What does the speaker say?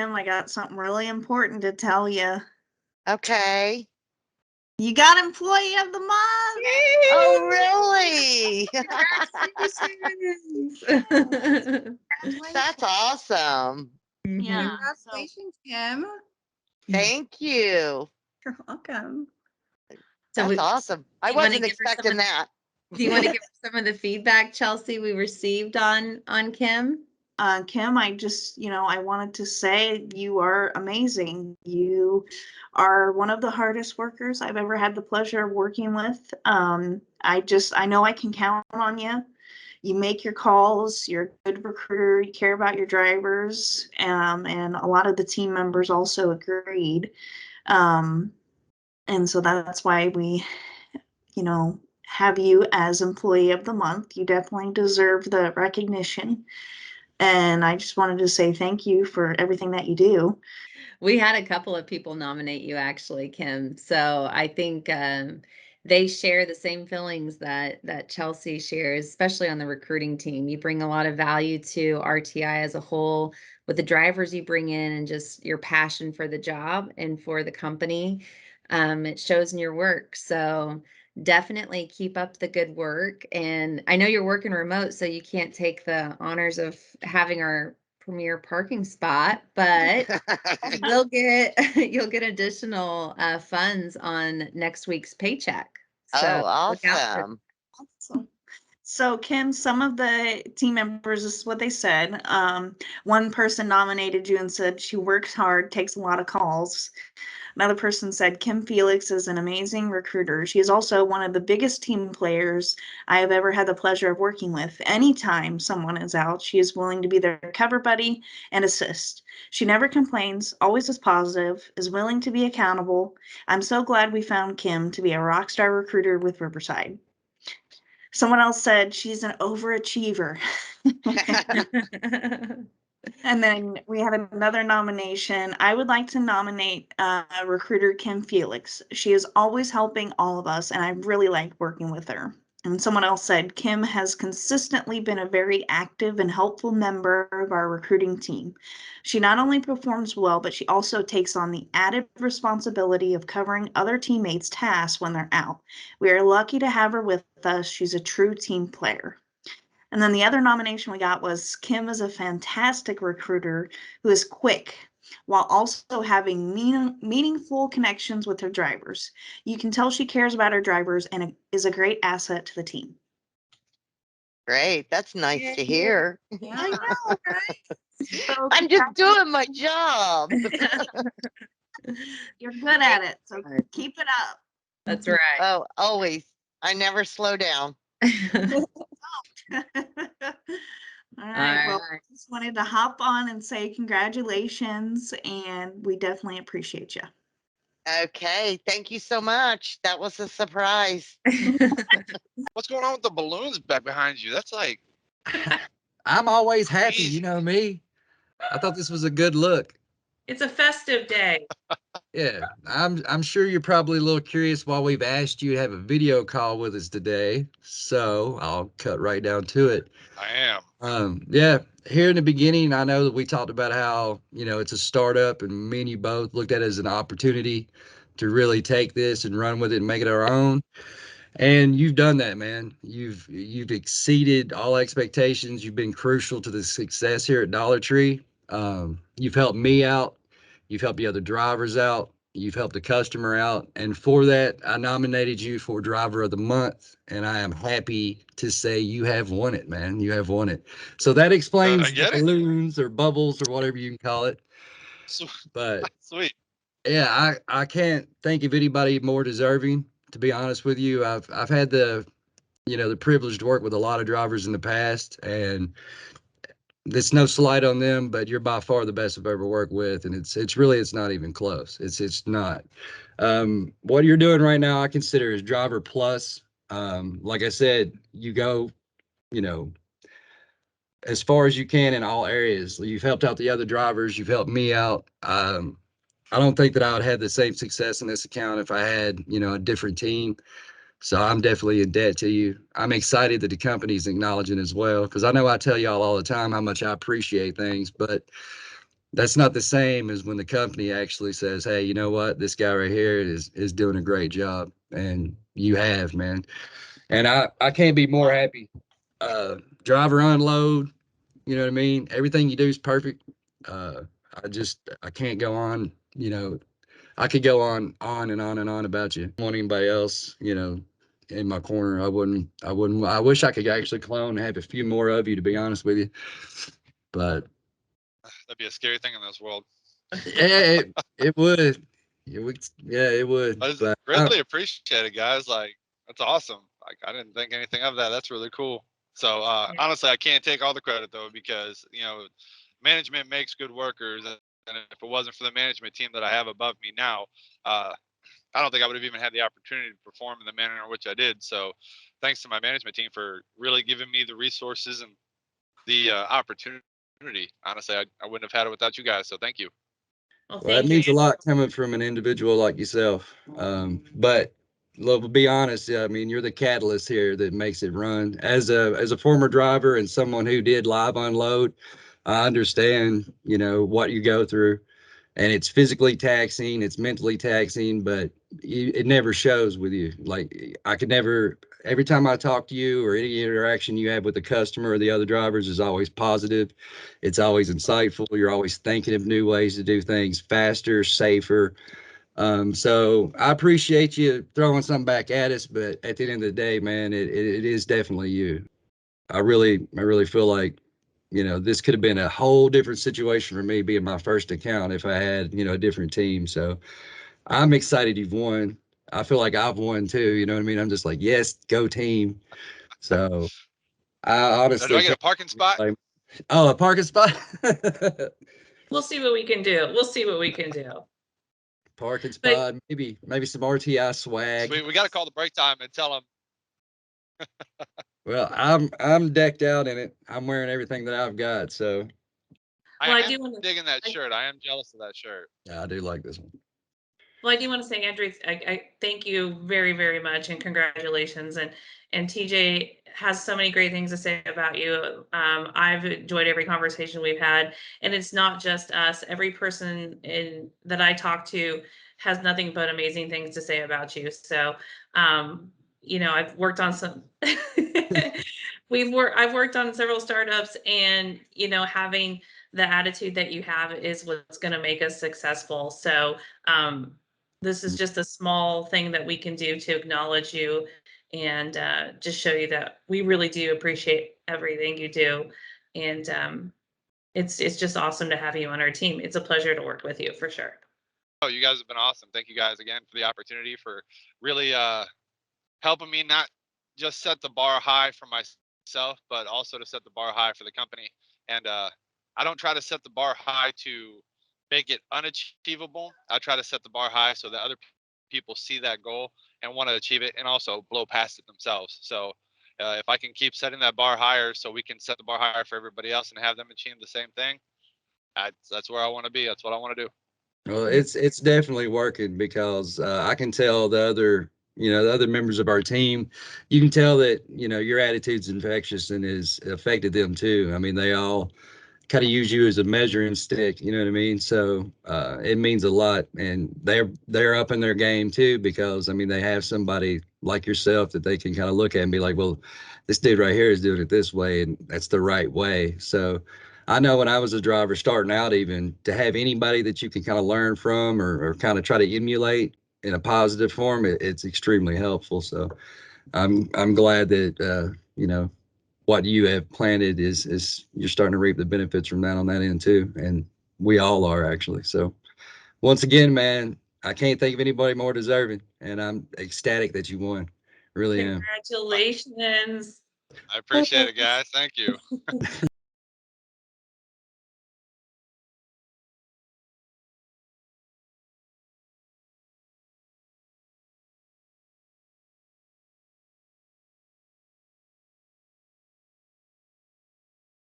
Kim, I got something really important to tell you. Okay. You got Employee of the Month. Oh, really? Congratulations. That's awesome. Yeah. Congratulations, Kim. Thank you. You're welcome. That's awesome. I wasn't expecting that. Do you want to give us some of the feedback, Chelsea, we received on Kim? Kim, I just, I wanted to say you are amazing. You are one of the hardest workers I've ever had the pleasure of working with. I know I can count on you. You make your calls, you're a good recruiter, you care about your drivers, and a lot of the team members also agreed. And so that's why we, have you as Employee of the Month. You definitely deserve the recognition. And I just wanted to say thank you for everything that you do. We had a couple of people nominate you, actually, Kim. So I think they share the same feelings that Chelsea shares, especially on the recruiting team. You bring a lot of value to RTI as a whole with the drivers you bring in and just your passion for the job and for the company. It shows in your work. So definitely keep up the good work. And I know you're working remote, so you can't take the honors of having our premier parking spot, but you'll get additional funds on next week's paycheck. So look out for awesome. Awesome. So, Kim, some of the team members, this is what they said. One person nominated you and said she works hard, takes a lot of calls. Another person said Kim Felix is an amazing recruiter. She is also one of the biggest team players I have ever had the pleasure of working with. Anytime someone is out, she is willing to be their cover buddy and assist. She never complains, always is positive, is willing to be accountable. I'm so glad we found Kim to be a rock star recruiter with Riverside. Someone else said she's an overachiever. And then we had another nomination. I would like to nominate recruiter Kim Felix. She is always helping all of us, and I really like working with her. And someone else said Kim has consistently been a very active and helpful member of our recruiting team. She not only performs well, but she also takes on the added responsibility of covering other teammates' tasks when they're out. We are lucky to have her with us. She's a true team player. And then the other nomination we got was Kim is a fantastic recruiter who is quick while also having meaningful connections with her drivers. You can tell she cares about her drivers and is a great asset to the team. Great. That's nice to hear. Yeah. I know, right? So I'm just doing my job. you're good at it, so keep it up. That's right. Oh, always. I never slow down. All right. Well, I just wanted to hop on and say congratulations, and we definitely appreciate you. Okay. Thank you so much. That was a surprise. What's going on with the balloons back behind you? That's like, I'm always happy. You know me. I thought this was a good look. It's a festive day. Yeah, I'm sure you're probably a little curious why we've asked you to have a video call with us today. So I'll cut right down to it. I am. Yeah, here in the beginning, I know that we talked about how, it's a startup, and me and you both looked at it as an opportunity to really take this and run with it and make it our own. And you've done that, man. You've exceeded all expectations. You've been crucial to the success here at Dollar Tree. You've helped me out. You've helped the other drivers out. You've helped the customer out. And for that, I nominated you for Driver of the Month. And I am happy to say you have won it, man. You have won it. So that explains the balloons or bubbles or whatever you can call it. But sweet. Yeah, I can't think of anybody more deserving, to be honest with you. I've had the privilege to work with a lot of drivers in the past, and it's no slight on them, but you're by far the best I've ever worked with, and it's not even close. It's not. What you're doing right now, I consider as driver plus. Like I said, you go, as far as you can in all areas. You've helped out the other drivers. You've helped me out. I don't think that I would have the same success in this account if I had, a different team. So I'm definitely in debt to you. I'm excited that the company's acknowledging as well, because I know I tell y'all all the time how much I appreciate things, but that's not the same as when the company actually says, hey, you know what, this guy right here is doing a great job, and you have, man. And I can't be more happy. Driver unload, you know what I mean? Everything you do is perfect. Uh, I can't go on, I could go on and on and on about you. I don't want anybody else, in my corner. I wish I could actually clone and have a few more of you, to be honest with you. But That'd be a scary thing in this world. yeah, it would. Yeah, it would. I just But greatly appreciate it, guys. Like, that's awesome. Like, I didn't think anything of that. That's really cool. So honestly, I can't take all the credit though, because management makes good workers, and if it wasn't for the management team that I have above me now, I don't think I would have even had the opportunity to perform in the manner in which I did. So thanks to my management team for really giving me the resources and the opportunity. Honestly, I wouldn't have had it without you guys. So thank you. Well, Well, that thank means a you. lot coming from an individual like yourself. But love to be honest, I mean, you're the catalyst here that makes it run. As a former driver and someone who did live unload, I understand, what you go through, and it's physically taxing, it's mentally taxing, but it never shows with you. Like I could never, every time I talk to you or any interaction you have with the customer or the other drivers is always positive. It's always insightful. You're always thinking of new ways to do things faster, safer. So I appreciate you throwing something back at us, but at the end of the day, man, it is definitely you. I really feel like, this could have been a whole different situation for me being my first account if I had, a different team. So I'm excited you've won. I feel like I've won too. You know what I mean? I'm just like, yes, go team. So I Now, do honestly I get a can't parking spot? blame. Oh, a parking spot. We'll see what we can do. We'll see what we can do. Parking But spot, maybe some RTI swag. Sweet. We got to call the break time and tell them. Well, I'm decked out in it. I'm wearing everything that I've got, so I well, I am do want to. digging that shirt. I am jealous of that shirt. yeah, I do like this one. Well, I do want to say, Andrew, I thank you very, very much, and congratulations. And TJ has so many great things to say about you. I've enjoyed every conversation we've had, and it's not just us. Every person that I talk to has nothing but amazing things to say about you. So, I've worked on some. I've worked on several startups, and having the attitude that you have is what's going to make us successful. So. This is just a small thing that we can do to acknowledge you and just show you that we really do appreciate everything you do. And it's just awesome to have you on our team. It's a pleasure to work with you for sure. Oh, you guys have been awesome. Thank you guys again for the opportunity, for really helping me not just set the bar high for myself, but also to set the bar high for the company. And I don't try to set the bar high to make it unachievable. I try to set the bar high so that other people see that goal and want to achieve it, and also blow past it themselves. So if I can keep setting that bar higher so we can set the bar higher for everybody else and have them achieve the same thing, that's where I want to be. That's what I want to do. Well, it's definitely working because I can tell the other members of our team, you can tell that, your attitude's infectious and has affected them too. I mean, they all kind of use you as a measuring stick, you know what I mean? So it means a lot, and they're up in their game too, because I mean they have somebody like yourself that they can kind of look at and be like, well, this dude right here is doing it this way, and that's the right way. So I know when I was a driver starting out, even to have anybody that you can kind of learn from, or kind of try to emulate in a positive form, it's extremely helpful. So I'm glad that what you have planted is you're starting to reap the benefits from that on that end too, and we all are actually. So once again, man, I can't think of anybody more deserving, and I'm ecstatic that you won. Really am. Congratulations. I appreciate it, guys. Thank you.